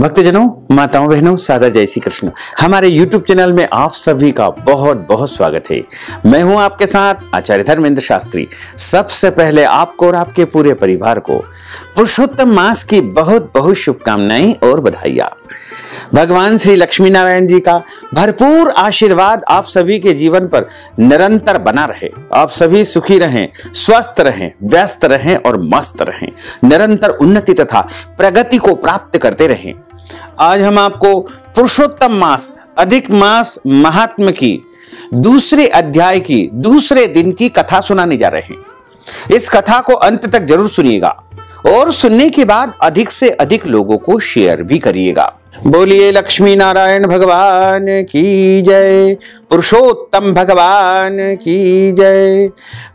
भक्तजनों, माताओं, बहनों, सादर जय श्री कृष्ण। हमारे YouTube चैनल में आप सभी का बहुत बहुत स्वागत है। मैं हूं आपके साथ आचार्य धर्मेंद्र शास्त्री। सबसे पहले आपको और आपके पूरे परिवार को पुरुषोत्तम मास की बहुत बहुत शुभकामनाएं और बधाइयां। भगवान श्री लक्ष्मी नारायण जी का भरपूर आशीर्वाद आप सभी के जीवन पर निरंतर बना रहे। आप सभी सुखी रहें, स्वस्थ रहें, व्यस्त रहें और मस्त रहें। निरंतर उन्नति तथा प्रगति को प्राप्त करते रहें। आज हम आपको पुरुषोत्तम मास अधिक मास महात्म्य की दूसरे अध्याय की दूसरे दिन की कथा सुनाने जा रहे हैं। इस कथा को अंत तक जरूर सुनिएगा और सुनने के बाद अधिक से अधिक लोगों को शेयर भी करिएगा। बोलिए लक्ष्मी नारायण भगवान की जय, पुरुषोत्तम भगवान की जय।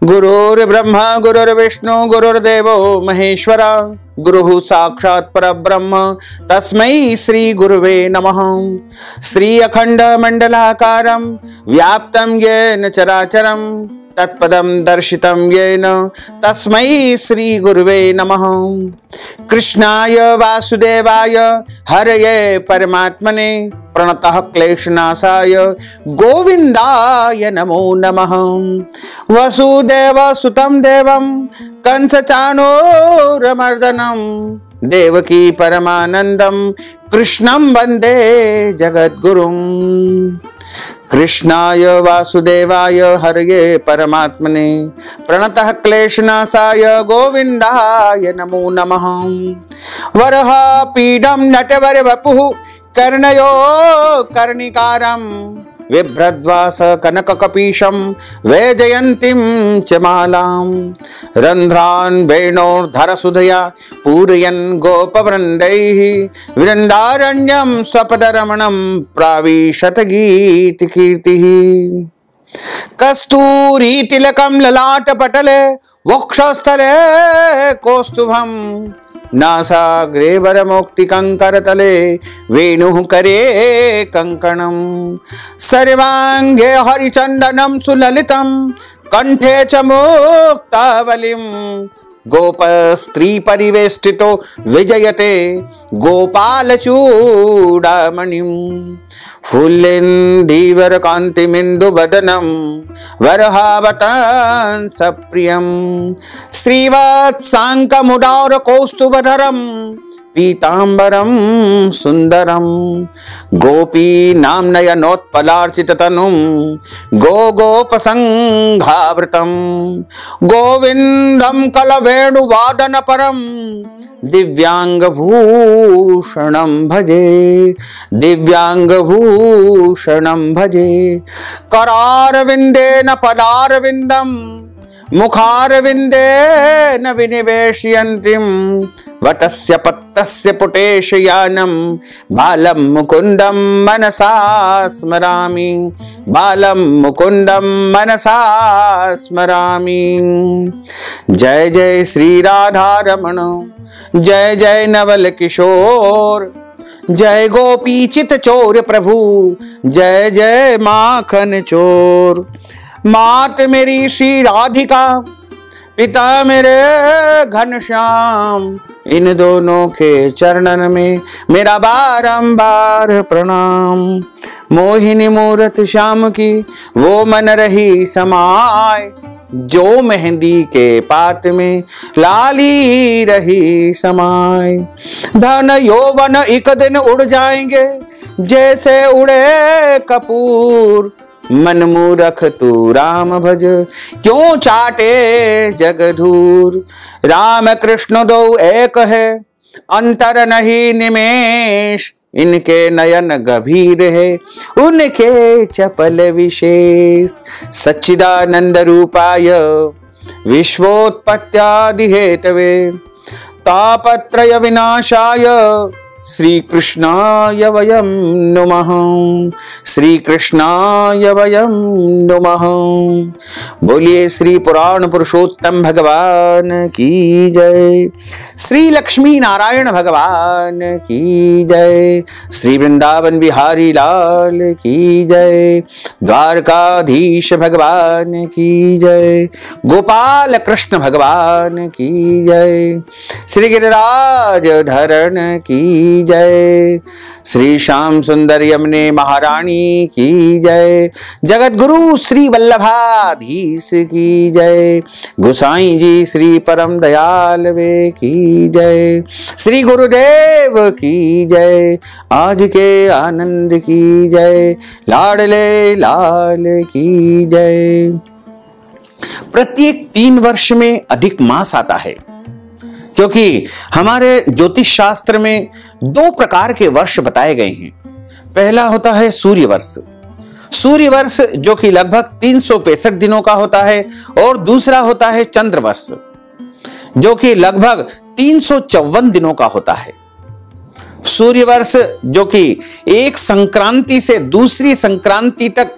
गुरुर् ब्रह्मा गुरुर्विष्णु गुरुर्देवो महेश्वरा, गुरुः साक्षात् परब्रह्म तस्मै श्री गुरुवे नमः। श्री अखंड मंडलाकारं व्याप्तं येन चराचरं तत्पदं दर्शितं येन तस्मै श्री गुरुवे नमः। कृष्णाय वासुदेवाय हरये परमात्मने प्रणतः क्लेशनाशाय गोविंदाय नमो नमः। वसुदेव सुतं देवं कंसचाणूरमर्दनं देवकी परमानंदं कृष्णं वंदे जगद्गुरुं। कृष्णाय वासुदेवाय हरये परमात्मने प्रणतः क्लेशनाशाय गोविंदाय नमो नमः। वरः पीडं नटवर वपुः कर्णयो कर्णिकारं बिभ्रद्वास कनककपीशं वैजयन्तीं च मालां। रन्ध्रान् वेणोर्धरसुधया पूरयन् गोपवृन्दैः वृन्दारण्यं स्वपदरमणं प्राविशत गीतकीर्तिः। कस्तूरीतिलकं ललाटपटले वक्षस्थले कौस्तुभं नासाग्रे वरमुक्तिकङ्करतले वेणुः करे कङ्कणं। सर्वाङ्गे हरिचन्दनं सुललितं कण्ठे च मुक्तावलिं गोपस्त्री परिवेष्टितो विजयते गोपालचूडामणिं। फुल्लेन्दीवर कान्तिमिन्दुवदनं वरहावतांसप्रियं श्रीवत्साङ्कमुदार कौस्तुभधरं पीताम्बरं सुन्दरं। गोपीनां नयनोत्पलार्चिततनुं गोपसङ्घावृतं गोविन्दं कलवेणुवादनपरं दिव्यांगभूषणं भजे दिव्यांगभूषणं भजे। करारविन्देन पदारविन्दं मुखारविन्देन विनिवेशयन्तीं वटस्य पत्रस्य पुटेशयानं बालं मुकुन्दं मनसा स्मरामि बालं मुकुन्दं मनसा स्मरामि। जय जय श्री राधारमण, जय जय नवल किशोर, जय गोपी चित चोर प्रभु, जय जय माखन चोर। मात मेरी श्री राधिका, पिता मेरे घनश्याम, इन दोनों के चरणन में मेरा बारंबार प्रणाम। मोहिनी मूरत श्याम की वो मन रही समाय, जो मेहंदी के पात में लाली रही समाय। धन यौवन एक दिन उड़ जाएंगे जैसे उड़े कपूर, मन मूरख तू राम भज क्यों चाटे जगधूर। राम कृष्ण दो एक है अंतर नहीं निमेष, इनके नयन गभीर है उनके चपल विशेष। सच्चिदानंद रूपाय विश्वोत्पत्त्यादि हेतवे तापत्रय विनाशाय श्री कृष्णाय वयं नुमः श्री कृष्णाय वयं नुमः। बोलिए श्री पुराण पुरुषोत्तम भगवान की जय, श्री लक्ष्मी नारायण भगवान की जय, श्री वृंदावन बिहारी लाल की जय, द्वारकाधीश भगवान की जय, गोपाल कृष्ण भगवान की जय, श्री गिरिराज धरण की की जय। श्री श्याम सुंदर यमुने महारानी की जय। जगत गुरु श्री वल्लभाधीश की जय। गोसाई जी श्री परम दयाल वे की जय। श्री गुरुदेव की जय। आज के आनंद की जय। लाडले लाल की जय। प्रत्येक 3 वर्ष में अधिक मास आता है, क्योंकि हमारे ज्योतिष शास्त्र में 2 प्रकार के वर्ष बताए गए हैं। पहला होता है सूर्य वर्ष, सूर्य वर्ष जो कि लगभग 365 दिनों का होता है, और दूसरा होता है चंद्र वर्ष जो कि लगभग 354 दिनों का होता है। सूर्य वर्ष जो कि एक संक्रांति से दूसरी संक्रांति तक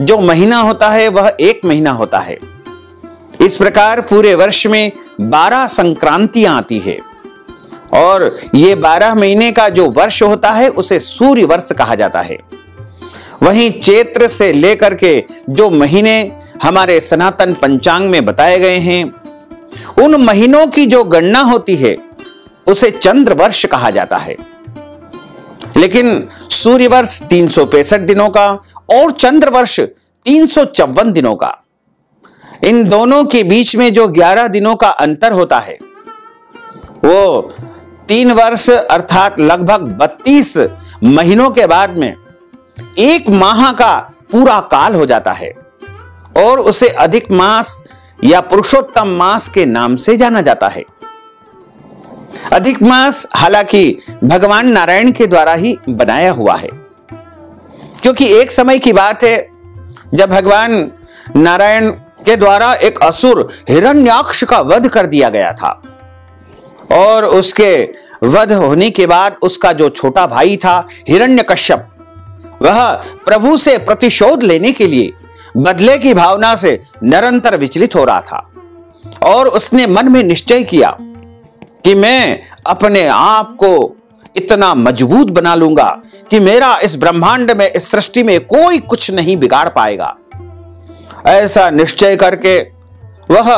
जो महीना होता है वह 1 महीना होता है। इस प्रकार पूरे वर्ष में 12 संक्रांतियां आती है, और ये 12 महीने का जो वर्ष होता है उसे सूर्य वर्ष कहा जाता है। वहीं चैत्र से लेकर के जो महीने हमारे सनातन पंचांग में बताए गए हैं, उन महीनों की जो गणना होती है उसे चंद्र वर्ष कहा जाता है। लेकिन सूर्य वर्ष 365 दिनों का और चंद्र वर्ष 354 दिनों का, इन दोनों के बीच में जो 11 दिनों का अंतर होता है वो 3 वर्ष अर्थात लगभग 32 महीनों के बाद में 1 माह का पूरा काल हो जाता है, और उसे अधिक मास या पुरुषोत्तम मास के नाम से जाना जाता है। अधिक मास हालांकि भगवान नारायण के द्वारा ही बनाया हुआ है, क्योंकि एक समय की बात है जब भगवान नारायण के द्वारा एक असुर हिरण्याक्ष का वध कर दिया गया था, और उसके वध होने के बाद उसका जो छोटा भाई था हिरण्यकश्यप, वह प्रभु से प्रतिशोध लेने के लिए बदले की भावना से निरंतर विचलित हो रहा था, और उसने मन में निश्चय किया कि मैं अपने आप को इतना मजबूत बना लूंगा कि मेरा इस ब्रह्मांड में, इस सृष्टि में कोई कुछ नहीं बिगाड़ पाएगा। ऐसा निश्चय करके वह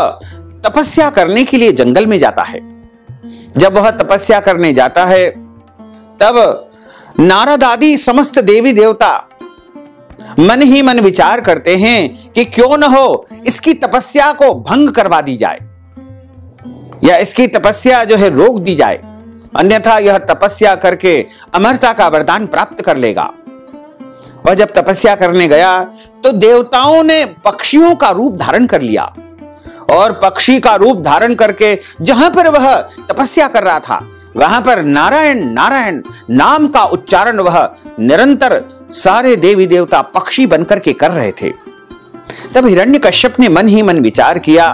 तपस्या करने के लिए जंगल में जाता है। जब वह तपस्या करने जाता है तब नारद आदि समस्त देवी देवता मन ही मन विचार करते हैं कि क्यों न हो इसकी तपस्या को भंग करवा दी जाए, या इसकी तपस्या जो है रोक दी जाए, अन्यथा यह तपस्या करके अमरता का वरदान प्राप्त कर लेगा। वह जब तपस्या करने गया तो देवताओं ने पक्षियों का रूप धारण कर लिया, और पक्षी का रूप धारण करके जहां पर वह तपस्या कर रहा था वहां पर नारायण नारायण नाम का उच्चारण वह निरंतर सारे देवी देवता पक्षी बनकर के कर रहे थे। तब हिरण्यकश्यप ने मन ही मन विचार किया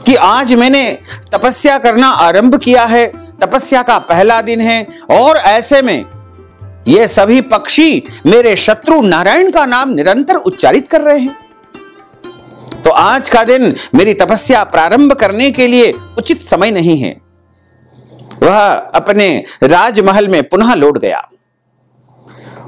कि आज मैंने तपस्या करना आरंभ किया है, तपस्या का पहला दिन है, और ऐसे में ये सभी पक्षी मेरे शत्रु नारायण का नाम निरंतर उच्चारित कर रहे हैं, तो आज का दिन मेरी तपस्या प्रारंभ करने के लिए उचित समय नहीं है। वह अपने राजमहल में पुनः लौट गया।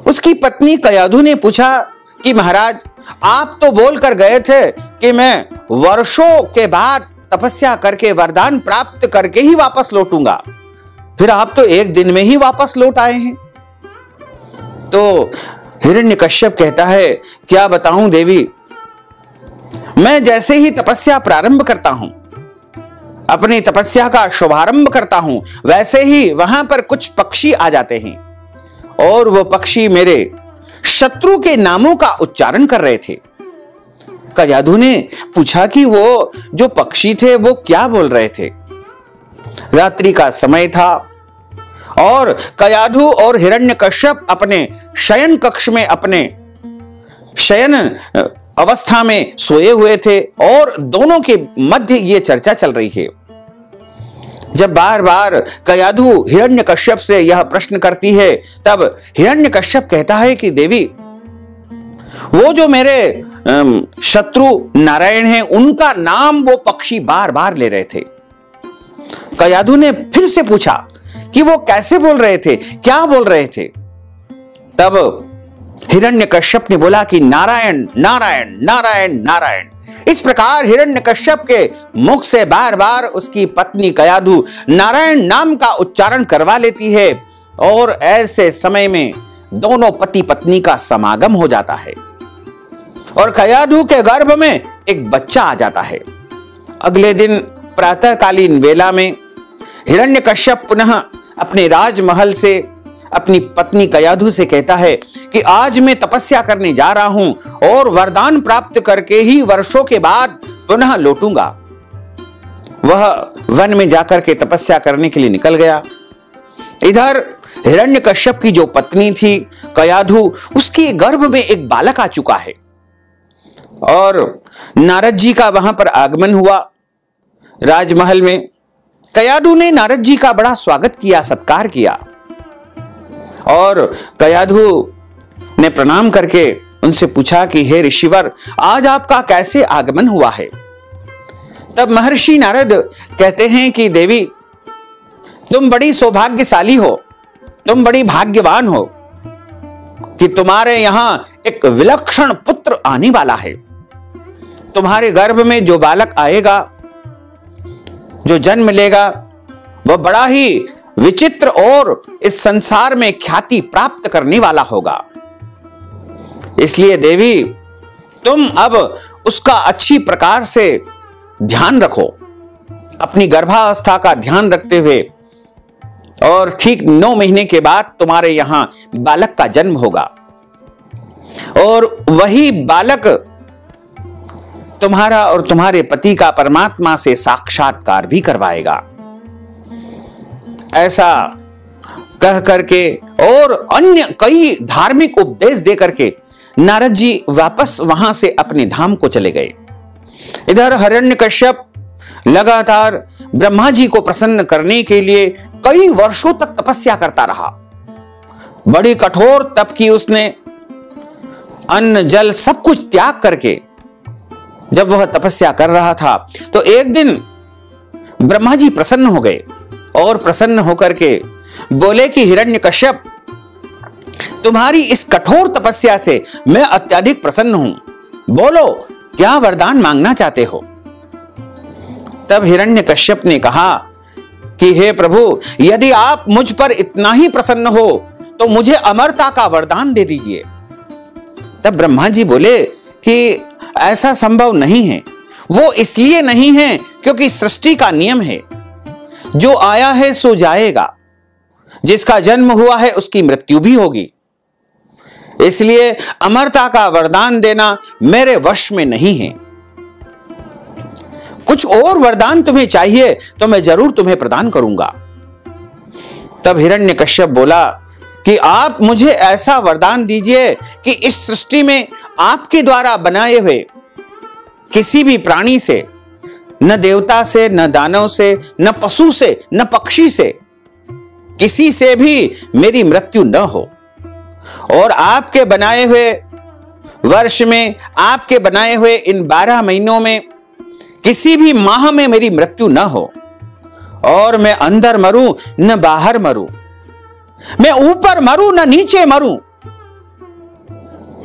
उसकी पत्नी कयाधु ने पूछा कि महाराज, आप तो बोलकर गए थे कि मैं वर्षों के बाद तपस्या करके वरदान प्राप्त करके ही वापस लौटूंगा, फिर आप तो 1 दिन में ही वापस लौट आए हैं। तो हिरण्यकश्यप कहता है, क्या बताऊं देवी, मैं जैसे ही तपस्या प्रारंभ करता हूं, अपनी तपस्या का शुभारंभ करता हूं, वैसे ही वहां पर कुछ पक्षी आ जाते हैं, और वो पक्षी मेरे शत्रु के नामों का उच्चारण कर रहे थे। कयाधु ने पूछा कि वो जो पक्षी थे वो क्या बोल रहे थे। रात्रि का समय था, और कयाधु और हिरण्यकश्यप अपने शयन कक्ष में अपने शयन अवस्था में सोए हुए थे, और दोनों के मध्य ये चर्चा चल रही है। जब बार बार कयाधु हिरण्यकश्यप से यह प्रश्न करती है, तब हिरण्यकश्यप कहता है कि देवी, वो जो मेरे शत्रु नारायण हैं, उनका नाम वो पक्षी बार बार ले रहे थे। कयाधु ने फिर से पूछा कि वो कैसे बोल रहे थे, क्या बोल रहे थे। तब हिरण्यकश्यप ने बोला कि नारायण नारायण नारायण नारायण। इस प्रकार हिरण्यकश्यप के मुख से बार बार उसकी पत्नी कयाधु नारायण नाम का उच्चारण करवा लेती है और ऐसे समय में दोनों पति पत्नी का समागम हो जाता है और कयाधु के गर्भ में एक बच्चा आ जाता है। अगले दिन प्रातःकालीन वेला में हिरण्यकश्यप पुनः अपने राजमहल से अपनी पत्नी कयाधु से कहता है कि आज मैं तपस्या करने जा रहा हूं और वरदान प्राप्त करके ही वर्षों के बाद पुनः लौटूंगा। वह वन में जाकर के तपस्या करने के लिए निकल गया। इधर हिरण्यकश्यप की जो पत्नी थी कयाधु, उसके गर्भ में एक बालक आ चुका है और नारद जी का वहां पर आगमन हुआ राजमहल में। कयाधु ने नारद जी का बड़ा स्वागत किया, सत्कार किया और कयाधु ने प्रणाम करके उनसे पूछा कि हे ऋषिवर, आज आपका कैसे आगमन हुआ है। तब महर्षि नारद कहते हैं कि देवी, तुम बड़ी सौभाग्यशाली हो, तुम बड़ी भाग्यवान हो कि तुम्हारे यहां एक विलक्षण पुत्र आने वाला है। तुम्हारे गर्भ में जो बालक आएगा, जो जन्म लेगा, वह बड़ा ही विचित्र और इस संसार में ख्याति प्राप्त करने वाला होगा। इसलिए देवी, तुम अब उसका अच्छी प्रकार से ध्यान रखो, अपनी गर्भावस्था का ध्यान रखते हुए, और ठीक 9 महीने के बाद तुम्हारे यहां बालक का जन्म होगा और वही बालक तुम्हारा और तुम्हारे पति का परमात्मा से साक्षात्कार भी करवाएगा। ऐसा कह करके और अन्य कई धार्मिक उपदेश दे करके नारद जी वापस वहां से अपने धाम को चले गए। इधर हिरण्यकश्यप लगातार ब्रह्मा जी को प्रसन्न करने के लिए कई वर्षों तक तपस्या करता रहा। बड़ी कठोर तप की उसने, अन्न जल सब कुछ त्याग करके जब वह तपस्या कर रहा था तो एक दिन ब्रह्मा जी प्रसन्न हो गए और प्रसन्न होकर के बोले कि हिरण्यकश्यप, तुम्हारी इस कठोर तपस्या से मैं अत्यधिक प्रसन्न हूं, बोलो क्या वरदान मांगना चाहते हो। तब हिरण्यकश्यप ने कहा कि हे प्रभु, यदि आप मुझ पर इतना ही प्रसन्न हो तो मुझे अमरता का वरदान दे दीजिए। तब ब्रह्मा जी बोले कि ऐसा संभव नहीं है। वो इसलिए नहीं है क्योंकि सृष्टि का नियम है, जो आया है सो जाएगा, जिसका जन्म हुआ है उसकी मृत्यु भी होगी। इसलिए अमरता का वरदान देना मेरे वश में नहीं है। कुछ और वरदान तुम्हें चाहिए तो मैं जरूर तुम्हें प्रदान करूंगा। तब हिरण्यकश्यप बोला कि आप मुझे ऐसा वरदान दीजिए कि इस सृष्टि में आपके द्वारा बनाए हुए किसी भी प्राणी से, न देवता से, न दानव से, न पशु से, न पक्षी से, किसी से भी मेरी मृत्यु न हो और आपके बनाए हुए वर्ष में, आपके बनाए हुए इन 12 महीनों में किसी भी माह में मेरी मृत्यु न हो और मैं अंदर मरूं न बाहर मरूं, मैं ऊपर मरूं न नीचे मरूं,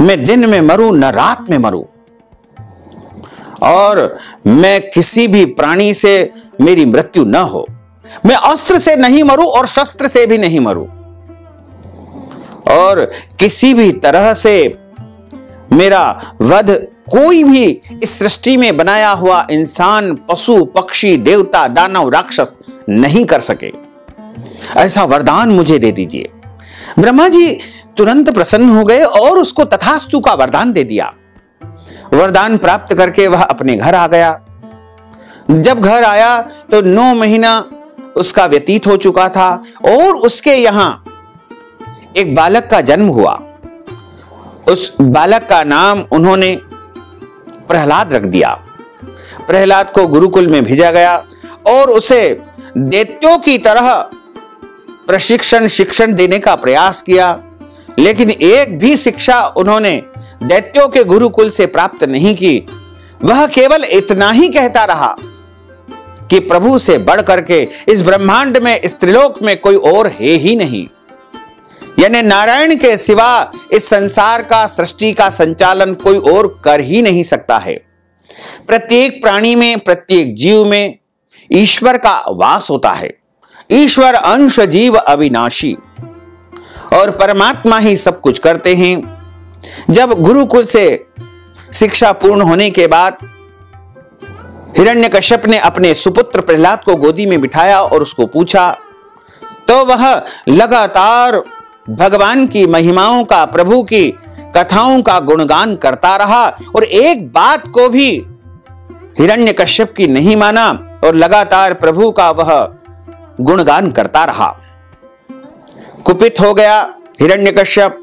मैं दिन में मरूं न रात में मरूं और मैं किसी भी प्राणी से मेरी मृत्यु न हो, मैं अस्त्र से नहीं मरूं और शस्त्र से भी नहीं मरूं और किसी भी तरह से मेरा वध कोई भी इस सृष्टि में बनाया हुआ इंसान, पशु, पक्षी, देवता, दानव, राक्षस नहीं कर सके। ऐसा वरदान मुझे दे दीजिए। ब्रह्मा जी तुरंत प्रसन्न हो गए और उसको तथास्तु का वरदान दे दिया। वरदान प्राप्त करके वह अपने घर आ गया। जब घर आया तो 9 महीना उसका व्यतीत हो चुका था और उसके यहां एक बालक का जन्म हुआ। उस बालक का नाम उन्होंने प्रहलाद रख दिया। प्रहलाद को गुरुकुल में भेजा गया और उसे दैत्यों की तरह शिक्षण देने का प्रयास किया, लेकिन एक भी शिक्षा उन्होंने दैत्यों के गुरुकुल से प्राप्त नहीं की। वह केवल इतना ही कहता रहा कि प्रभु से बढ़ करके इस ब्रह्मांड में, इस त्रिलोक में कोई और है ही नहीं, यानी नारायण के सिवा इस संसार का, सृष्टि का संचालन कोई और कर ही नहीं सकता है। प्रत्येक प्राणी में, प्रत्येक जीव में ईश्वर का वास होता है। ईश्वर अंश जीव अविनाशी, और परमात्मा ही सब कुछ करते हैं। जब गुरुकुल से शिक्षा पूर्ण होने के बाद हिरण्यकश्यप ने अपने सुपुत्र प्रहलाद को गोदी में बिठाया और उसको पूछा, तो वह लगातार भगवान की महिमाओं का, प्रभु की कथाओं का गुणगान करता रहा और एक बात को भी हिरण्यकश्यप की नहीं माना और लगातार प्रभु का वह गुणगान करता रहा। कुपित हो गया हिरण्यकश्यप।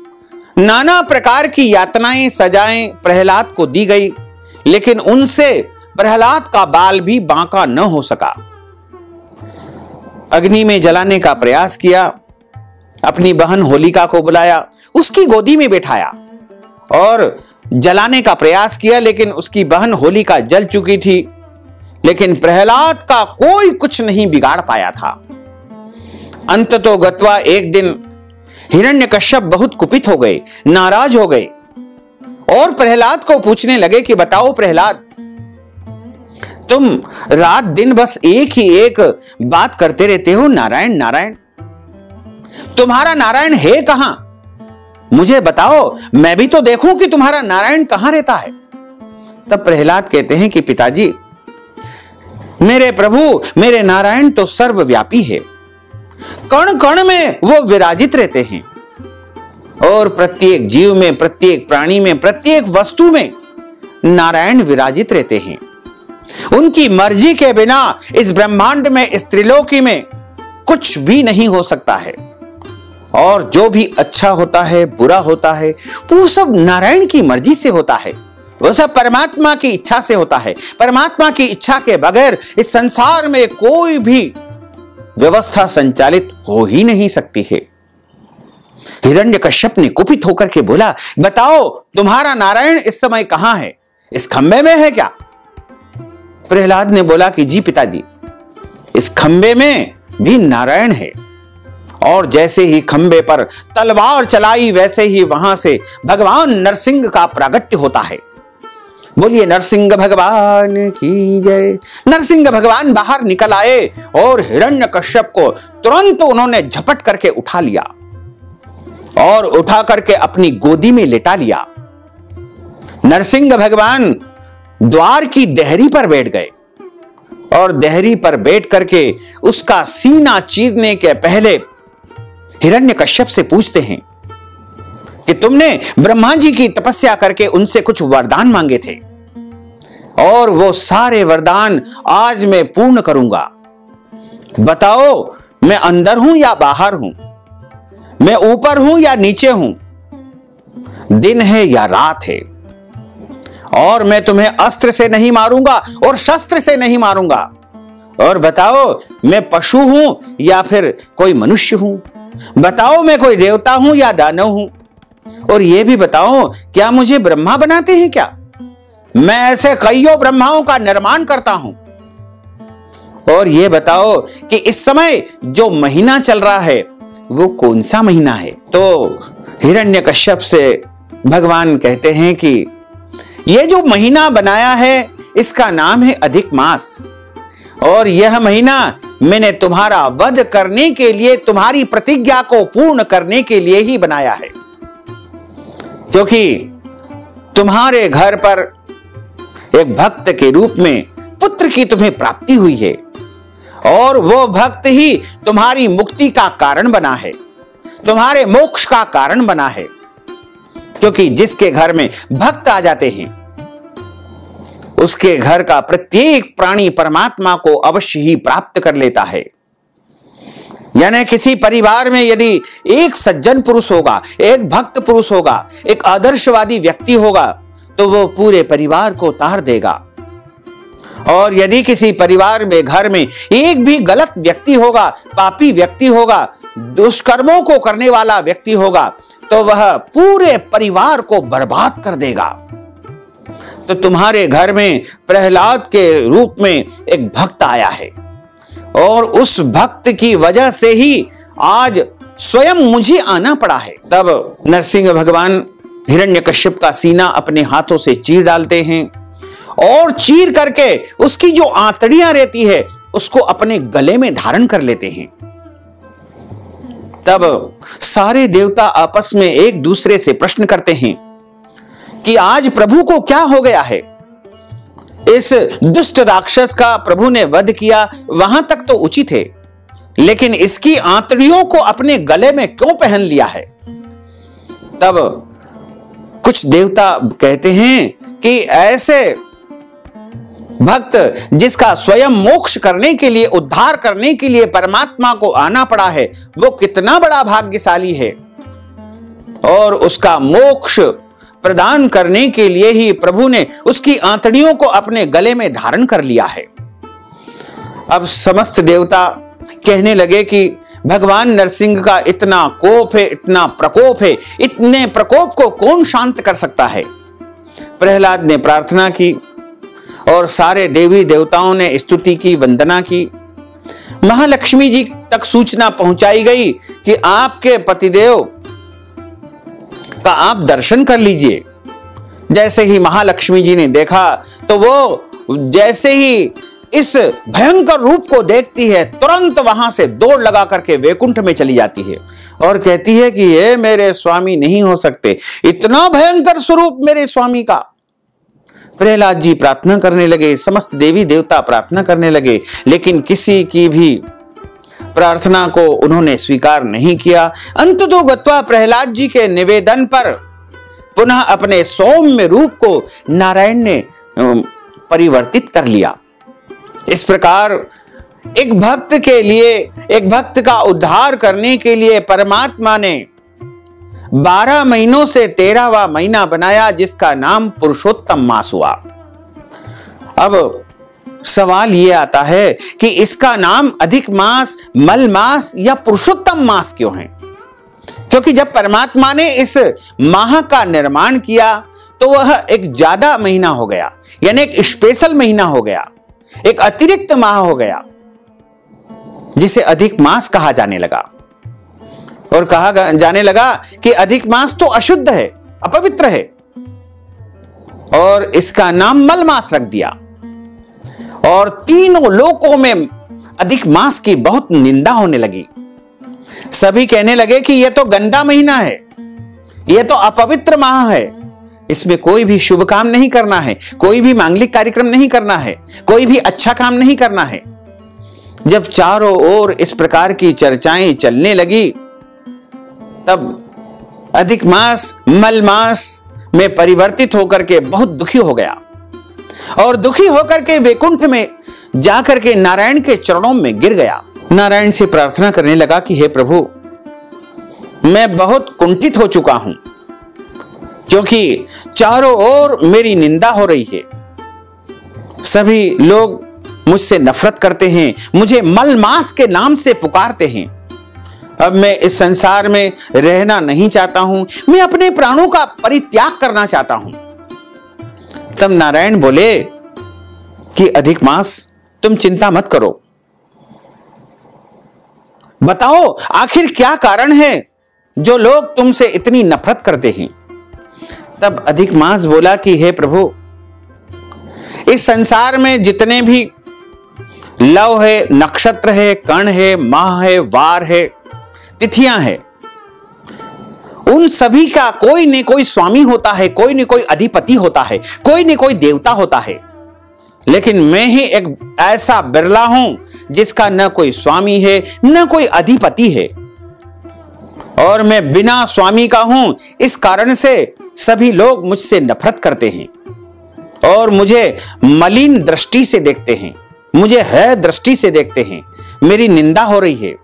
नाना प्रकार की यातनाएं, सजाएं प्रहलाद को दी गई, लेकिन उनसे प्रहलाद का बाल भी बांका न हो सका। अग्नि में जलाने का प्रयास किया, अपनी बहन होलिका को बुलाया, उसकी गोदी में बैठाया और जलाने का प्रयास किया, लेकिन उसकी बहन होलिका जल चुकी थी। लेकिन प्रहलाद का कोई कुछ नहीं बिगाड़ पाया था। अंततो गत्वा एक दिन हिरण्यकश्यप बहुत कुपित हो गए, नाराज हो गए और प्रहलाद को पूछने लगे कि बताओ प्रहलाद, तुम रात दिन बस एक ही एक बात करते रहते हो, नारायण नारायण। तुम्हारा नारायण है कहां? मुझे बताओ, मैं भी तो देखूं कि तुम्हारा नारायण कहां रहता है। तब प्रहलाद कहते हैं कि पिताजी, मेरे प्रभु, मेरे नारायण तो सर्वव्यापी है। कण कण में वो विराजित रहते हैं और प्रत्येक जीव में, प्रत्येक प्राणी में, प्रत्येक वस्तु में नारायण विराजित रहते हैं। उनकी मर्जी के बिना इस ब्रह्मांड में, इस त्रिलोकी में कुछ भी नहीं हो सकता है। और जो भी अच्छा होता है, बुरा होता है, वो सब नारायण की मर्जी से होता है। वो सब परमात्मा की इच्छा से होता है। परमात्मा की इच्छा के बगैर इस संसार में कोई भी व्यवस्था संचालित हो ही नहीं सकती है। हिरण्यकश्यप ने कुपित होकर के बोला, बताओ तुम्हारा नारायण इस समय कहां है? इस खंबे में है क्या? प्रहलाद ने बोला कि जी पिताजी, इस खंबे में भी नारायण है। और जैसे ही खंबे पर तलवार चलाई, वैसे ही वहां से भगवान नरसिंह का प्रागट्य होता है। बोलिए नरसिंह भगवान की जय। नरसिंह भगवान बाहर निकल आए और हिरण्यकश्यप को तुरंत उन्होंने झपट करके उठा लिया और उठा करके अपनी गोदी में लेटा लिया। नरसिंह भगवान द्वार की देहरी पर बैठ गए और देहरी पर बैठ करके उसका सीना चीरने के पहले हिरण्यकश्यप से पूछते हैं कि तुमने ब्रह्मा जी की तपस्या करके उनसे कुछ वरदान मांगे थे और वो सारे वरदान आज मैं पूर्ण करूंगा। बताओ, मैं अंदर हूं या बाहर हूं? मैं ऊपर हूं या नीचे हूं? दिन है या रात है? और मैं तुम्हें अस्त्र से नहीं मारूंगा और शस्त्र से नहीं मारूंगा। और बताओ, मैं पशु हूं या फिर कोई मनुष्य हूं? बताओ, मैं कोई देवता हूं या दानव हूं? और यह भी बताओ, क्या मुझे ब्रह्मा बनाते हैं क्या? मैं ऐसे कईयों ब्रह्माओं का निर्माण करता हूं। और यह बताओ कि इस समय जो महीना चल रहा है वो कौन सा महीना है? तो हिरण्यकश्यप से भगवान कहते हैं कि यह जो महीना बनाया है इसका नाम है अधिक मास, और यह महीना मैंने तुम्हारा वध करने के लिए, तुम्हारी प्रतिज्ञा को पूर्ण करने के लिए ही बनाया है। क्योंकि तुम्हारे घर पर एक भक्त के रूप में पुत्र की तुम्हें प्राप्ति हुई है और वो भक्त ही तुम्हारी मुक्ति का कारण बना है, तुम्हारे मोक्ष का कारण बना है। क्योंकि जिसके घर में भक्त आ जाते हैं उसके घर का प्रत्येक प्राणी परमात्मा को अवश्य ही प्राप्त कर लेता है। यानी किसी परिवार में यदि एक सज्जन पुरुष होगा, एक भक्त पुरुष होगा, एक आदर्शवादी व्यक्ति होगा, तो वो पूरे परिवार को तार देगा। और यदि किसी परिवार में, घर में एक भी गलत व्यक्ति होगा, पापी व्यक्ति होगा, दुष्कर्मों को करने वाला व्यक्ति होगा, तो वह पूरे परिवार को बर्बाद कर देगा। तो तुम्हारे घर में प्रहलाद के रूप में एक भक्त आया है और उस भक्त की वजह से ही आज स्वयं मुझे आना पड़ा है। तब नरसिंह भगवान हिरण्यकश्यप का सीना अपने हाथों से चीर डालते हैं और चीर करके उसकी जो आंतड़ियां रहती है उसको अपने गले में धारण कर लेते हैं। तब सारे देवता आपस में एक दूसरे से प्रश्न करते हैं कि आज प्रभु को क्या हो गया है। इस दुष्ट राक्षस का प्रभु ने वध किया, वहां तक तो उचित है, लेकिन इसकी आंतड़ियों को अपने गले में क्यों पहन लिया है। तब कुछ देवता कहते हैं कि ऐसे भक्त जिसका स्वयं मोक्ष करने के लिए, उद्धार करने के लिए परमात्मा को आना पड़ा है, वो कितना बड़ा भाग्यशाली है, और उसका मोक्ष प्रदान करने के लिए ही प्रभु ने उसकी आंतड़ियों को अपने गले में धारण कर लिया है। अब समस्त देवता कहने लगे कि भगवान नरसिंह का इतना कोप है, इतना प्रकोप है, इतने प्रकोप को कौन शांत कर सकता है। प्रहलाद ने प्रार्थना की और सारे देवी देवताओं ने स्तुति की, वंदना की। महालक्ष्मी जी तक सूचना पहुंचाई गई कि आपके पतिदेव का आप दर्शन कर लीजिए। जैसे ही महालक्ष्मी जी ने देखा तो वो जैसे ही इस भयंकर रूप को देखती है, तुरंत वहां से दौड़ लगा करके वैकुंठ में चली जाती है और कहती है कि ये मेरे स्वामी नहीं हो सकते, इतना भयंकर स्वरूप मेरे स्वामी का। प्रहलाद जी प्रार्थना करने लगे, समस्त देवी देवता प्रार्थना करने लगे, लेकिन किसी की भी प्रार्थना को उन्होंने स्वीकार नहीं किया। अंततो गत्वा प्रहलाद जी के निवेदन पर पुनः अपने सौम्य रूप को नारायण ने परिवर्तित कर लिया। इस प्रकार एक भक्त के लिए, एक भक्त का उद्धार करने के लिए परमात्मा ने 12 महीनों से 13वां महीना बनाया, जिसका नाम पुरुषोत्तम मास हुआ। अब सवाल यह आता है कि इसका नाम अधिक मास, मल मास या पुरुषोत्तम मास क्यों है? क्योंकि जब परमात्मा ने इस माह का निर्माण किया तो वह एक ज्यादा महीना हो गया, यानी एक स्पेशल महीना हो गया, एक अतिरिक्त माह हो गया, जिसे अधिक मास कहा जाने लगा। और कहा जाने लगा कि अधिक मास तो अशुद्ध है, अपवित्र है, और इसका नाम मल मास रख दिया। और तीनों लोकों में अधिक मास की बहुत निंदा होने लगी। सभी कहने लगे कि यह तो गंदा महीना है, यह तो अपवित्र माह है, इसमें कोई भी शुभ काम नहीं करना है, कोई भी मांगलिक कार्यक्रम नहीं करना है, कोई भी अच्छा काम नहीं करना है। जब चारों ओर इस प्रकार की चर्चाएं चलने लगी, तब अधिक मास मल मास में परिवर्तित होकर के बहुत दुखी हो गया, और दुखी होकर के वैकुंठ में जाकर के नारायण के चरणों में गिर गया। नारायण से प्रार्थना करने लगा कि हे प्रभु, मैं बहुत कुंठित हो चुका हूं, क्योंकि चारों ओर मेरी निंदा हो रही है। सभी लोग मुझसे नफरत करते हैं, मुझे मल मास के नाम से पुकारते हैं। अब मैं इस संसार में रहना नहीं चाहता हूं, मैं अपने प्राणों का परित्याग करना चाहता हूं। तब नारायण बोले कि अधिक मास, तुम चिंता मत करो, बताओ आखिर क्या कारण है जो लोग तुमसे इतनी नफरत करते हैं। तब अधिक मास बोला कि हे प्रभु, इस संसार में जितने भी लव है, नक्षत्र है, कण है, माह है, वार है, तिथियां है, उन सभी का कोई न कोई स्वामी होता है, कोई न कोई अधिपति होता है, कोई न कोई देवता होता है, लेकिन मैं ही एक ऐसा बिरला हूं जिसका न कोई स्वामी है न कोई अधिपति है, और मैं बिना स्वामी का हूं। इस कारण से सभी लोग मुझसे नफरत करते हैं और मुझे मलिन दृष्टि से देखते हैं, मुझे है दृष्टि से देखते हैं, मेरी निंदा हो रही है,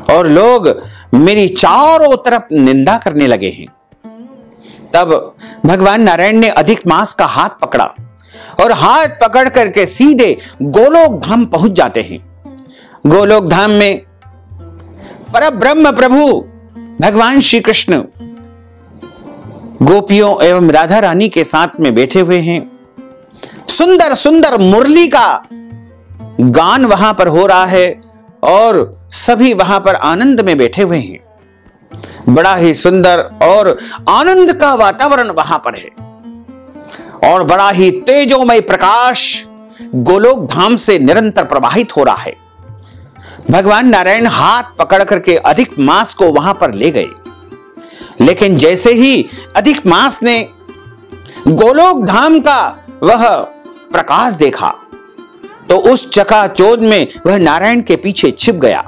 और लोग मेरी चारों तरफ निंदा करने लगे हैं। तब भगवान नारायण ने अधिक मास का हाथ पकड़ा और हाथ पकड़ करके सीधे गोलोक धाम पहुंच जाते हैं। गोलोक धाम में परब्रह्म प्रभु भगवान श्री कृष्ण गोपियों एवं राधा रानी के साथ में बैठे हुए हैं। सुंदर सुंदर मुरली का गान वहां पर हो रहा है, और सभी वहां पर आनंद में बैठे हुए हैं। बड़ा ही सुंदर और आनंद का वातावरण वहां पर है और बड़ा ही तेजोमय प्रकाश गोलोक धाम से निरंतर प्रवाहित हो रहा है। भगवान नारायण हाथ पकड़ करके अधिक मास को वहां पर ले गए, लेकिन जैसे ही अधिक मास ने गोलोक धाम का वह प्रकाश देखा तो उस चकाचौंध में वह नारायण के पीछे छिप गया।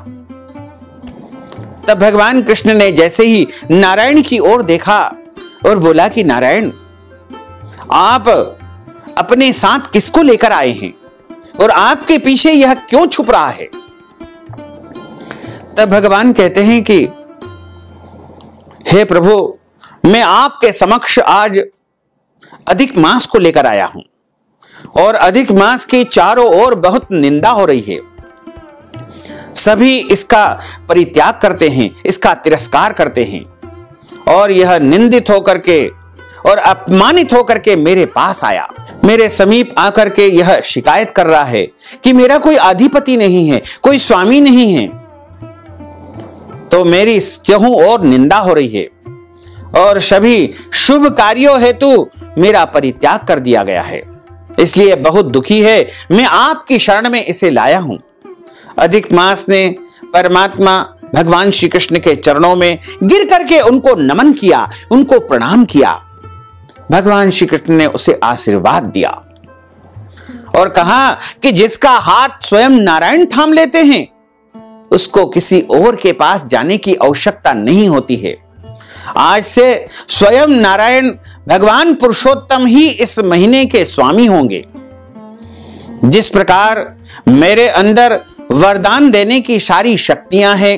तब भगवान कृष्ण ने जैसे ही नारायण की ओर देखा और बोला कि नारायण, आप अपने साथ किसको लेकर आए हैं और आपके पीछे यह क्यों छुप रहा है? तब भगवान कहते हैं कि हे प्रभु, मैं आपके समक्ष आज अधिक मास को लेकर आया हूं और अधिक मास की चारों ओर बहुत निंदा हो रही है। सभी इसका परित्याग करते हैं, इसका तिरस्कार करते हैं और यह निंदित होकर के और अपमानित होकर के मेरे पास आया, मेरे समीप आकर के यह शिकायत कर रहा है कि मेरा कोई अधिपति नहीं है, कोई स्वामी नहीं है। तो मेरी चहुं और निंदा हो रही है और सभी शुभ कार्यों हेतु मेरा परित्याग कर दिया गया है, इसलिए बहुत दुखी है। मैं आपकी शरण में इसे लाया हूं। अधिक मास ने परमात्मा भगवान श्री कृष्ण के चरणों में गिर करके उनको नमन किया, उनको प्रणाम किया। भगवान श्री कृष्ण ने उसे आशीर्वाद दिया और कहा कि जिसका हाथ स्वयं नारायण थाम लेते हैं उसको किसी और के पास जाने की आवश्यकता नहीं होती है। आज से स्वयं नारायण भगवान पुरुषोत्तम ही इस महीने के स्वामी होंगे। जिस प्रकार मेरे अंदर वरदान देने की सारी शक्तियां हैं,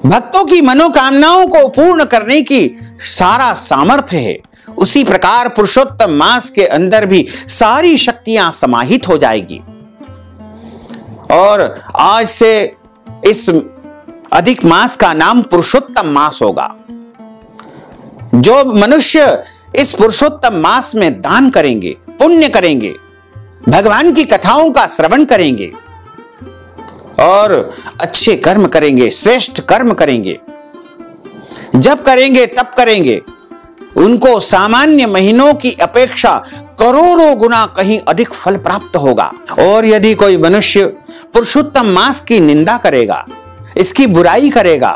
भक्तों की मनोकामनाओं को पूर्ण करने की सारा सामर्थ्य है, उसी प्रकार पुरुषोत्तम मास के अंदर भी सारी शक्तियां समाहित हो जाएगी। और आज से इस अधिक मास का नाम पुरुषोत्तम मास होगा। जो मनुष्य इस पुरुषोत्तम मास में दान करेंगे, पुण्य करेंगे, भगवान की कथाओं का श्रवण करेंगे और अच्छे कर्म करेंगे, श्रेष्ठ कर्म करेंगे, जब करेंगे तब करेंगे, उनको सामान्य महीनों की अपेक्षा करोड़ों गुना कहीं अधिक फल प्राप्त होगा। और यदि कोई मनुष्य पुरुषोत्तम मास की निंदा करेगा, इसकी बुराई करेगा,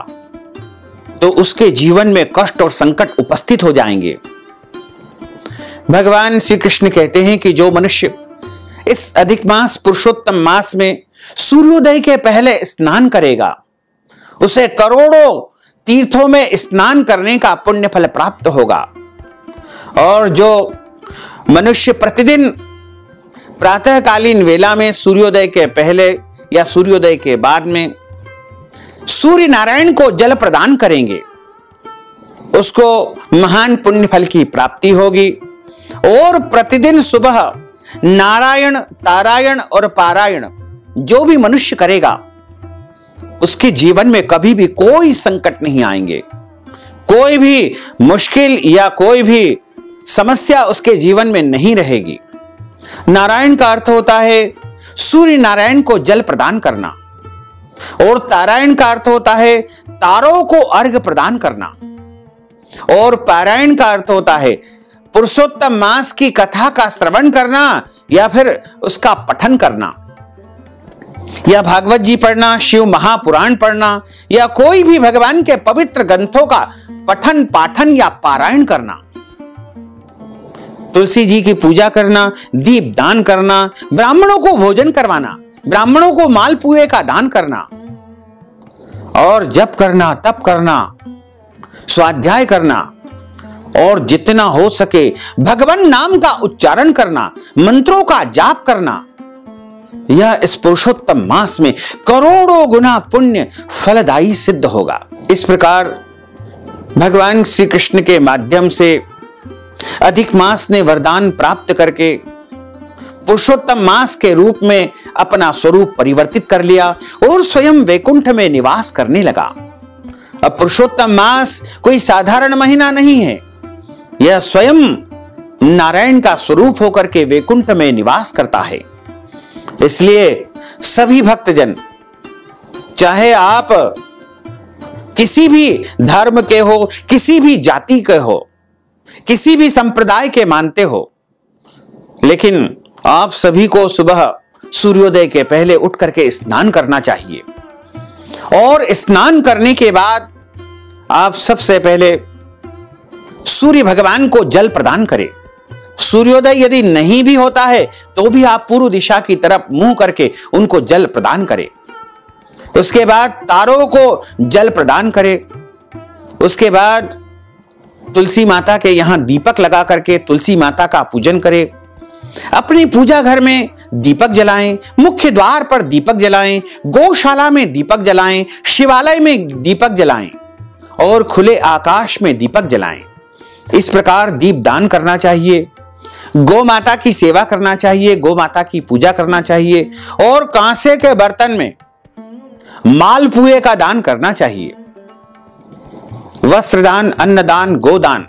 तो उसके जीवन में कष्ट और संकट उपस्थित हो जाएंगे। भगवान श्री कृष्ण कहते हैं कि जो मनुष्य इस अधिक मास पुरुषोत्तम मास में सूर्योदय के पहले स्नान करेगा, उसे करोड़ों तीर्थों में स्नान करने का पुण्य फल प्राप्त होगा। और जो मनुष्य प्रतिदिन प्रातःकालीन वेला में सूर्योदय के पहले या सूर्योदय के बाद में सूर्य नारायण को जल प्रदान करेंगे, उसको महान पुण्य फल की प्राप्ति होगी। और प्रतिदिन सुबह नारायण, तारायण और पारायण जो भी मनुष्य करेगा, उसके जीवन में कभी भी कोई संकट नहीं आएंगे, कोई भी मुश्किल या कोई भी समस्या उसके जीवन में नहीं रहेगी। नारायण का अर्थ होता है सूर्य नारायण को जल प्रदान करना, और तारायण का अर्थ होता है तारों को अर्घ प्रदान करना, और पारायण का अर्थ होता है पुरुषोत्तम मास की कथा का श्रवण करना या फिर उसका पठन करना, या भागवत जी पढ़ना, शिव महापुराण पढ़ना, या कोई भी भगवान के पवित्र ग्रंथों का पठन पाठन या पारायण करना, तुलसी जी की पूजा करना, दीप दान करना, ब्राह्मणों को भोजन करवाना, ब्राह्मणों को मालपुए का दान करना, और जप करना, तप करना, स्वाध्याय करना, और जितना हो सके भगवान नाम का उच्चारण करना, मंत्रों का जाप करना, यह इस पुरुषोत्तम मास में करोड़ों गुना पुण्य फलदायी सिद्ध होगा। इस प्रकार भगवान श्री कृष्ण के माध्यम से अधिक मास ने वरदान प्राप्त करके पुरुषोत्तम मास के रूप में अपना स्वरूप परिवर्तित कर लिया और स्वयं वैकुंठ में निवास करने लगा। अब पुरुषोत्तम मास कोई साधारण महीना नहीं है, यह स्वयं नारायण का स्वरूप होकर के वैकुंठ में निवास करता है। इसलिए सभी भक्तजन चाहे आप किसी भी धर्म के हो, किसी भी जाति के हो, किसी भी संप्रदाय के मानते हो, लेकिन आप सभी को सुबह सूर्योदय के पहले उठ करके स्नान करना चाहिए। और स्नान करने के बाद आप सबसे पहले सूर्य भगवान को जल प्रदान करें। सूर्योदय यदि नहीं भी होता है तो भी आप पूर्व दिशा की तरफ मुंह करके उनको जल प्रदान करें। उसके बाद तारों को जल प्रदान करें। उसके बाद तुलसी माता के यहां दीपक लगा करके तुलसी माता का पूजन करें। अपनी पूजा घर में दीपक जलाएं, मुख्य द्वार पर दीपक जलाएं, गौशाला में दीपक जलाएं, शिवालय में दीपक जलाएं और खुले आकाश में दीपक जलाएं। इस प्रकार दीप दान करना चाहिए। गौ माता की सेवा करना चाहिए, गौ माता की पूजा करना चाहिए और कांसे के बर्तन में मालपुए का दान करना चाहिए। वस्त्रदान, अन्नदान, गोदान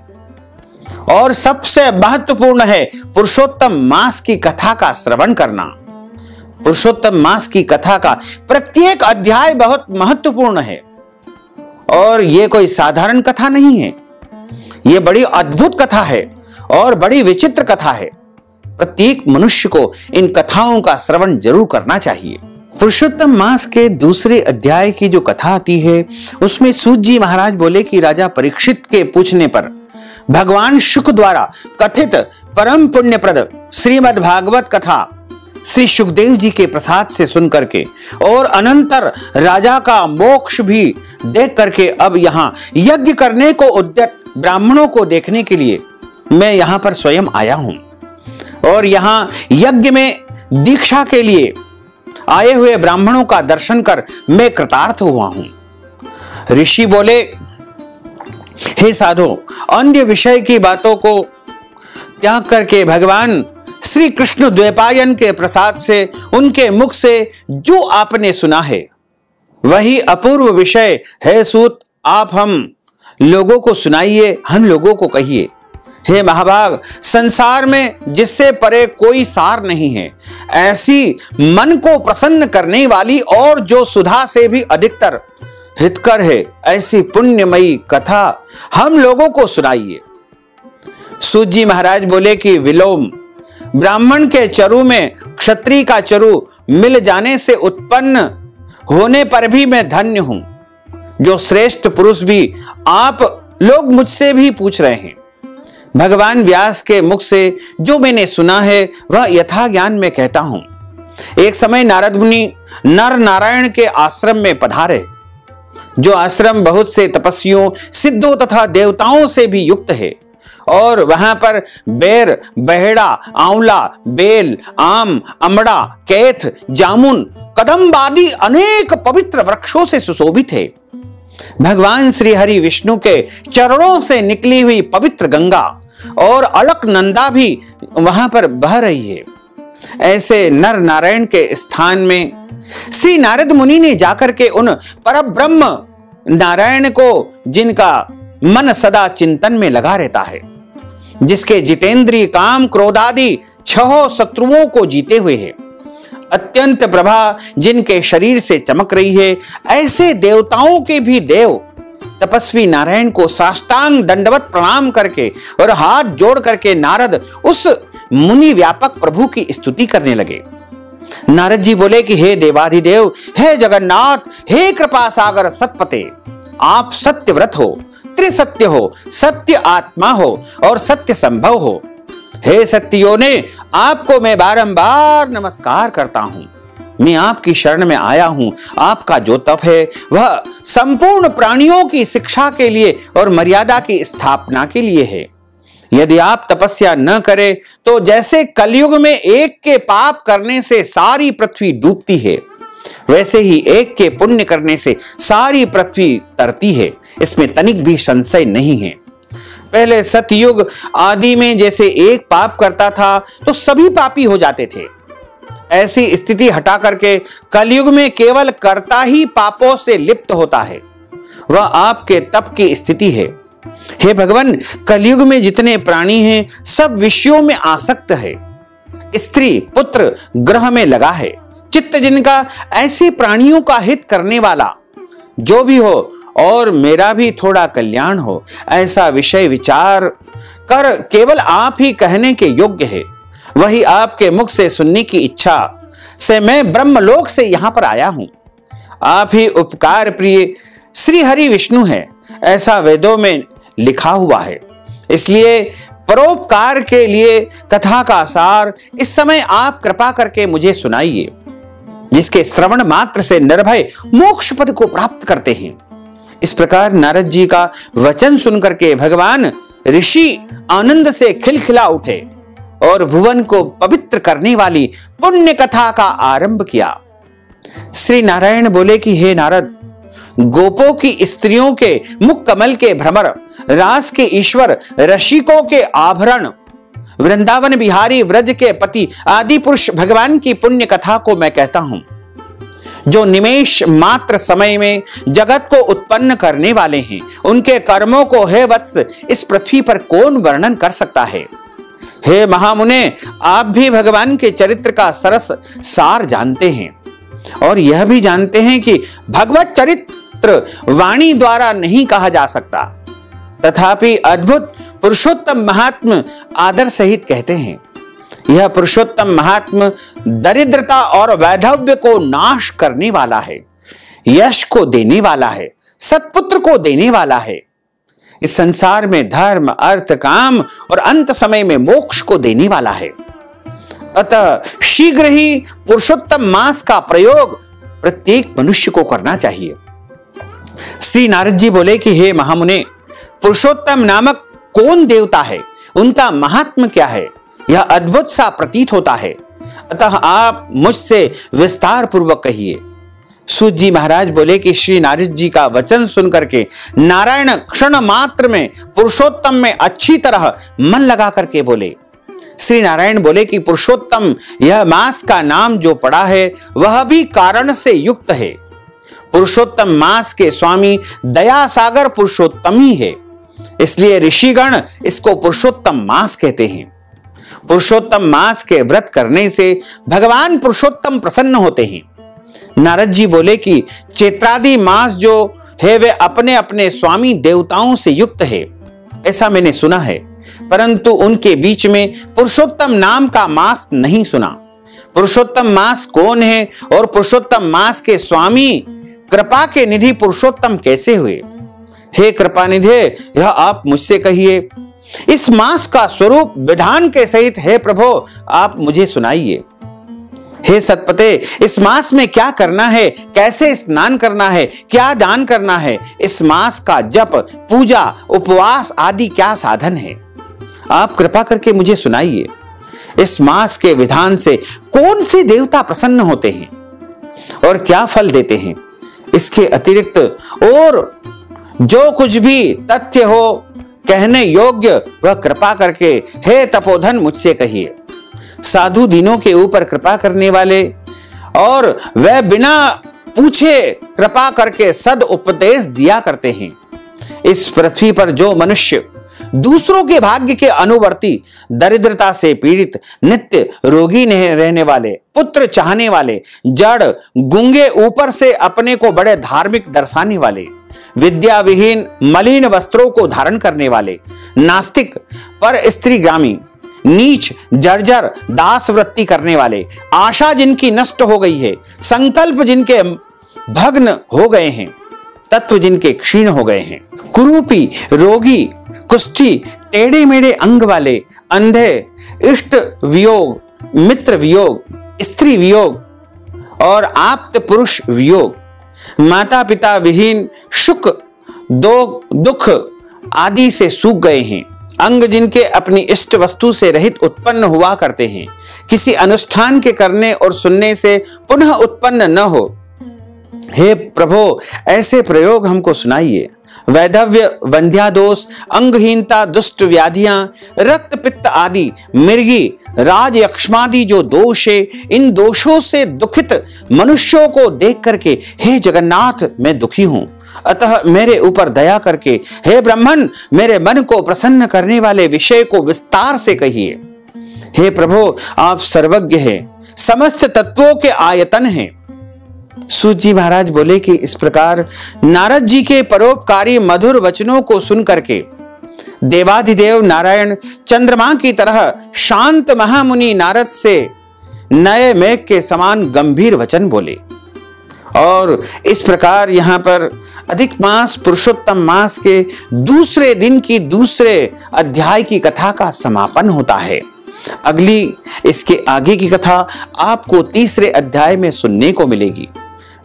और सबसे महत्वपूर्ण है पुरुषोत्तम मास की कथा का श्रवण करना। पुरुषोत्तम मास की कथा का प्रत्येक अध्याय बहुत महत्वपूर्ण है और यह कोई साधारण कथा नहीं है। यह बड़ी अद्भुत कथा है और बड़ी विचित्र कथा है। प्रत्येक मनुष्य को इन कथाओं का श्रवण जरूर करना चाहिए। पुरुषोत्तम मास के दूसरे अध्याय की जो कथा आती है उसमें सूत जी महाराज बोले कि राजा परीक्षित के पूछने पर भगवान शुक द्वारा कथित परम पुण्यप्रद श्रीमद् भागवत कथा श्री सुखदेव जी के प्रसाद से सुन करके और अनंतर राजा का मोक्ष भी देख करके अब यहां यज्ञ करने को उद्यत ब्राह्मणों को देखने के लिए मैं यहां पर स्वयं आया हूं और यहां यज्ञ में दीक्षा के लिए आए हुए ब्राह्मणों का दर्शन कर मैं कृतार्थ हुआ हूं। ऋषि बोले, हे साधो, अन्य विषय की बातों को त्याग करके भगवान श्री कृष्ण द्वैपायन के प्रसाद से उनके मुख से जो आपने सुना है वही अपूर्व विषय है सूत, आप हम लोगों को सुनाइए, हम लोगों को कहिए। हे महाभाग, संसार में जिससे परे कोई सार नहीं है, ऐसी मन को प्रसन्न करने वाली और जो सुधा से भी अधिकतर हितकर है, ऐसी पुण्यमयी कथा हम लोगों को सुनाइए। सूत जी महाराज बोले कि विलोम, ब्राह्मण के चरु में क्षत्रिय का चरु मिल जाने से उत्पन्न होने पर भी मैं धन्य हूं। जो श्रेष्ठ पुरुष भी आप लोग मुझसे भी पूछ रहे हैं, भगवान व्यास के मुख से जो मैंने सुना है वह यथा ज्ञान में कहता हूं। एक समय नारद मुनि नर नारायण के आश्रम में पधारे, जो आश्रम बहुत से तपस्वियों, सिद्धों तथा देवताओं से भी युक्त है और वहां पर बेर, बहेड़ा, आंवला, बेल, आम, अमड़ा, कैथ, जामुन, कदम्ब आदि अनेक पवित्र वृक्षों से सुशोभित है। भगवान श्री हरि विष्णु के चरणों से निकली हुई पवित्र गंगा और अलकनंदा भी वहां पर बह रही है। ऐसे नर नारायण के स्थान में श्री नारद मुनि ने जाकर के उन परब्रह्म नारायण को, जिनका मन सदा चिंतन में लगा रहता है, जिसके जितेंद्रिय काम क्रोध आदि 6 शत्रुओं को जीते हुए है, अत्यंत प्रभा जिनके शरीर से चमक रही है, ऐसे देवताओं के भी देव तपस्वी नारायण को साष्टांग दंडवत प्रणाम करके और हाथ जोड़ करके नारद उस मुनि व्यापक प्रभु की स्तुति करने लगे। नारद जी बोले कि हे देवाधिदेव, हे जगन्नाथ, हे कृपा सागर सतपते, आप सत्यव्रत हो, त्रिसत्य हो, सत्य आत्मा हो और सत्य संभव हो। हे सत्यो ने, आपको मैं बारंबार नमस्कार करता हूं। मैं आपकी शरण में आया हूं। आपका जो तप है वह संपूर्ण प्राणियों की शिक्षा के लिए और मर्यादा की स्थापना के लिए है। यदि आप तपस्या न करें तो जैसे कलयुग में एक के पाप करने से सारी पृथ्वी डूबती है, वैसे ही एक के पुण्य करने से सारी पृथ्वी तरती है। इसमें तनिक भी संशय नहीं है। पहले सतयुग आदि में जैसे एक पाप करता था तो सभी पापी हो जाते थे। ऐसी स्थिति हटा करके कलयुग में केवल कर्ता ही पापों से लिप्त होता है। वह आपके तप की स्थिति है। हे भगवान, कलयुग में जितने प्राणी हैं सब विषयों में आसक्त है। स्त्री पुत्र ग्रह में लगा है, चित्त जिनका ऐसे प्राणियों का हित करने वाला जो भी हो और मेरा भी थोड़ा कल्याण हो, ऐसा विषय विचार कर केवल आप ही कहने के योग्य है। वही आपके मुख से सुनने की इच्छा से मैं ब्रह्मलोक से यहां पर आया हूं। आप ही उपकार प्रिय श्री हरि विष्णु है, ऐसा वेदों में लिखा हुआ है। इसलिए परोपकार के लिए कथा का सार इस समय आप कृपा करके मुझे सुनाइए, जिसके श्रवण मात्र से निर्भय मोक्ष पद को प्राप्त करते हैं। इस प्रकार नारद जी का वचन सुनकर के भगवान ऋषि आनंद से खिलखिला उठे और भुवन को पवित्र करने वाली पुण्य कथा का आरंभ किया। श्री नारायण बोले कि हे नारद, गोपों की स्त्रियों के मुख कमल के भ्रमर, रास के ईश्वर, रसिकों के आभरण, वृंदावन बिहारी, व्रज के पति आदि पुरुष भगवान की पुण्य कथा को मैं कहता हूं, जो निमेष मात्र समय में जगत को उत्पन्न करने वाले हैं। उनके कर्मों को हे वत्स इस पृथ्वी पर कौन वर्णन कर सकता है। हे महामुने, आप भी भगवान के चरित्र का सरस सार जानते हैं और यह भी जानते हैं कि भगवत चरित्र वाणी द्वारा नहीं कहा जा सकता, तथापि अद्भुत पुरुषोत्तम महात्म आदर सहित कहते हैं। यह पुरुषोत्तम महात्म दरिद्रता और वैधव्य को नाश करने वाला है, यश को देने वाला है, सत्पुत्र को देने वाला है, इस संसार में धर्म, अर्थ, काम और अंत समय में मोक्ष को देने वाला है। अतः शीघ्र ही पुरुषोत्तम मास का प्रयोग प्रत्येक मनुष्य को करना चाहिए। श्री नारद जी बोले कि हे महामुने, पुरुषोत्तम नामक कौन देवता है, उनका महात्म क्या है, यह अद्भुत सा प्रतीत होता है। अतः आप मुझसे विस्तार पूर्वक कहिए। सूत जी महाराज बोले कि श्री नारद जी का वचन सुनकर के नारायण क्षण मात्र में पुरुषोत्तम में अच्छी तरह मन लगा करके बोले। श्री नारायण बोले कि पुरुषोत्तम यह मास का नाम जो पड़ा है वह भी कारण से युक्त है। पुरुषोत्तम मास के स्वामी दया सागर पुरुषोत्तम ही है, इसलिए ऋषिगण इसको पुरुषोत्तम मास कहते हैं। पुरुषोत्तम मास के व्रत करने से भगवान पुरुषोत्तम प्रसन्न होते हैं। नारद जी बोले कि चैत्रादि मास जो है वे अपने अपने स्वामी देवताओं से युक्त है, ऐसा मैंने सुना है, परंतु उनके बीच में पुरुषोत्तम नाम का मास नहीं सुना। पुरुषोत्तम मास कौन है और पुरुषोत्तम मास के स्वामी कृपा के निधि पुरुषोत्तम कैसे हुए? हे कृपा निधि, यह आप मुझसे कहिए। इस मास का स्वरूप विधान के सहित हे प्रभु आप मुझे सुनाइए। हे सतपते, इस मास में क्या करना है, कैसे स्नान करना है, क्या दान करना है, इस मास का जप, पूजा, उपवास आदि क्या साधन है, आप कृपा करके मुझे सुनाइए। इस मास के विधान से कौन से देवता प्रसन्न होते हैं और क्या फल देते हैं? इसके अतिरिक्त और जो कुछ भी तथ्य हो कहने योग्य वह कृपा करके हे तपोधन मुझसे कहिए। साधु दीनों के ऊपर कृपा करने वाले और वह बिना पूछे कृपा करके सद उपदेश दिया करते हैं। इस पृथ्वी पर जो मनुष्य दूसरों के भाग्य के अनुवर्ती, दरिद्रता से पीड़ित, नित्य रोगी रहने वाले, पुत्र चाहने वाले, जड़, गूंगे, ऊपर से अपने को बड़े धार्मिक दर्शाने वाले, विद्या विहीन मलिन वस्त्रों को धारण करने वाले, नास्तिक, पर स्त्रीगामी, नीच, जर्जर, दास वृत्ति करने वाले, आशा जिनकी नष्ट हो गई है, संकल्प जिनके भग्न हो गए हैं, तत्व जिनके क्षीण हो गए हैं, कुरूपी, रोगी, कुष्ठी, टेढ़े मेढ़े अंग वाले, अंधे, इष्ट वियोग, मित्र वियोग, स्त्री वियोग और आप्त पुरुष वियोग, माता पिता विहीन, सुख दुख आदि से सूख गए हैं, अंग जिनके अपनी इष्ट वस्तु से रहित उत्पन्न हुआ करते हैं, किसी अनुष्ठान के करने और सुनने से पुनः उत्पन्न न हो। हे प्रभु, ऐसे प्रयोग हमको सुनाइए। वैधव्य, वंध्यादोष, अंगहीनता, दुष्ट व्याधियां, रक्त पित्त आदि, मिर्गी, राज यक्ष्मादि जो दोष है, इन दोषों से दुखित मनुष्यों को देख करके हे जगन्नाथ मैं दुखी हूं, अतः मेरे ऊपर दया करके हे ब्राह्मण मेरे मन को प्रसन्न करने वाले विषय को विस्तार से कहिए। हे प्रभु, आप सर्वज्ञ हैं, समस्त तत्वों के आयतन हैं। सूत जी महाराज बोले कि इस प्रकार नारद जी के परोपकारी मधुर वचनों को सुन करके देवाधिदेव नारायण चंद्रमा की तरह शांत महामुनि नारद से नए मेघ के समान गंभीर वचन बोले। और इस प्रकार यहां पर अधिक मास पुरुषोत्तम मास के दूसरे दिन की दूसरे अध्याय की कथा का समापन होता है। अगली इसके आगे की कथा आपको तीसरे अध्याय में सुनने को मिलेगी।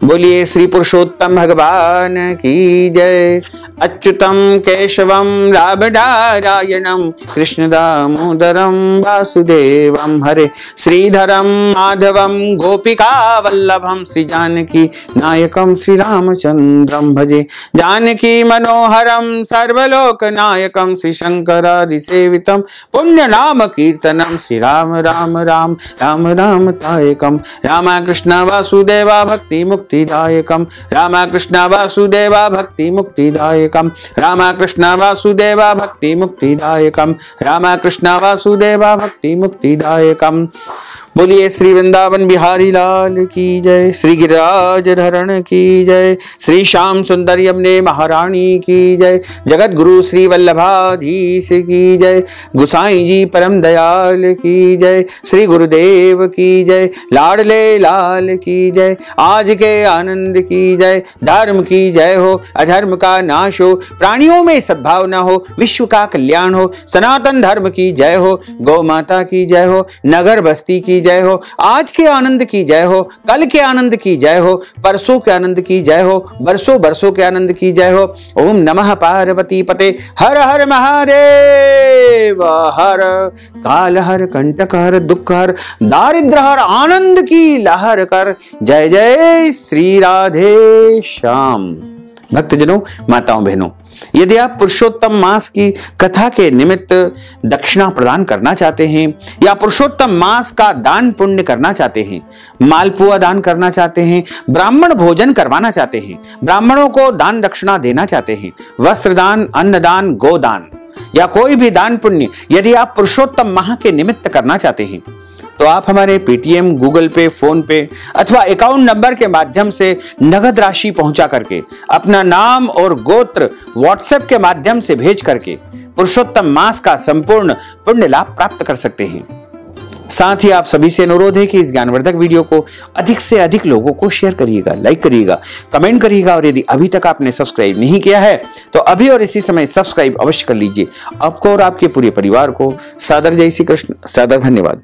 बोलिए श्री पुरुषोत्तम भगवान की जय। अच्युतम केशवम रामनारायणम कृष्ण दामोदरम वासुदेवम हरे श्रीधरम माधवम गोपिका वल्लभम श्री जानकी नायकम श्री रामचंद्रम भजे। जानकी मनोहरम सर्वलोक नायकम श्री शंकरादि सेवितम पुण्य नाम कीर्तनम श्री राम राम राम राम राम तायकम। रामा कृष्ण वासुदेवा भक्ति मुक्तिदायकम। रामा कृष्ण वासुदेवा भक्ति मुक्तिदायकम। रामा कृष्ण वासुदेवा भक्ति मुक्तिदायकम। रामा कृष्ण वासुदेवा भक्ति मुक्तिदायकम। बोलिए श्री वृंदावन बिहारी लाल की जय। श्री गिरिराज धरण की जय। श्री श्याम सुंदर यमुने महारानी की जय। जगत गुरु श्री वल्लभाधीश की जय। गुसाई जी परम दयाल की जय। श्री गुरुदेव की जय। लाडले लाल की जय। आज के आनंद की जय। धर्म की जय हो, अधर्म का नाश हो, प्राणियों में सद्भावना हो, विश्व का कल्याण हो। सनातन धर्म की जय हो, गौ माता की जय हो, नगर बस्ती की जय हो। आज के आनंद की जय हो, कल के आनंद की जय हो, परसों के आनंद की जय हो, बरसों बरसों के आनंद की जय हो। ओम नमः पार्वती पते हर हर महादेव। हर काल हर कंटक हर दुख हर दारिद्र हर आनंद की लहर कर। जय जय श्री राधे श्याम। भक्तजनों, माताओं बहनों, यदि आप पुरुषोत्तम मास की कथा के निमित्त दक्षिणा प्रदान करना चाहते हैं या पुरुषोत्तम मास का दान पुण्य करना चाहते हैं, मालपुआ दान करना चाहते हैं, ब्राह्मण भोजन करवाना चाहते हैं, ब्राह्मणों को दान दक्षिणा देना चाहते हैं, वस्त्र दान, अन्न दान, गोदान या कोई भी दान पुण्य यदि आप पुरुषोत्तम माह के निमित्त करना चाहते हैं तो आप हमारे पेटीएम, गूगल पे, फोन पे अथवा अकाउंट नंबर के माध्यम से नगद राशि पहुंचा करके अपना नाम और गोत्र व्हाट्सएप के माध्यम से भेज करके पुरुषोत्तम मास का संपूर्ण पुण्य लाभ प्राप्त कर सकते हैं। साथ ही आप सभी से अनुरोध है कि इस ज्ञानवर्धक वीडियो को अधिक से अधिक लोगों को शेयर करिएगा, लाइक करिएगा, कमेंट करिएगा और यदि अभी तक आपने सब्सक्राइब नहीं किया है तो अभी और इसी समय सब्सक्राइब अवश्य कर लीजिए। आपको और आपके पूरे परिवार को सादर जय श्री कृष्ण, सादर धन्यवाद।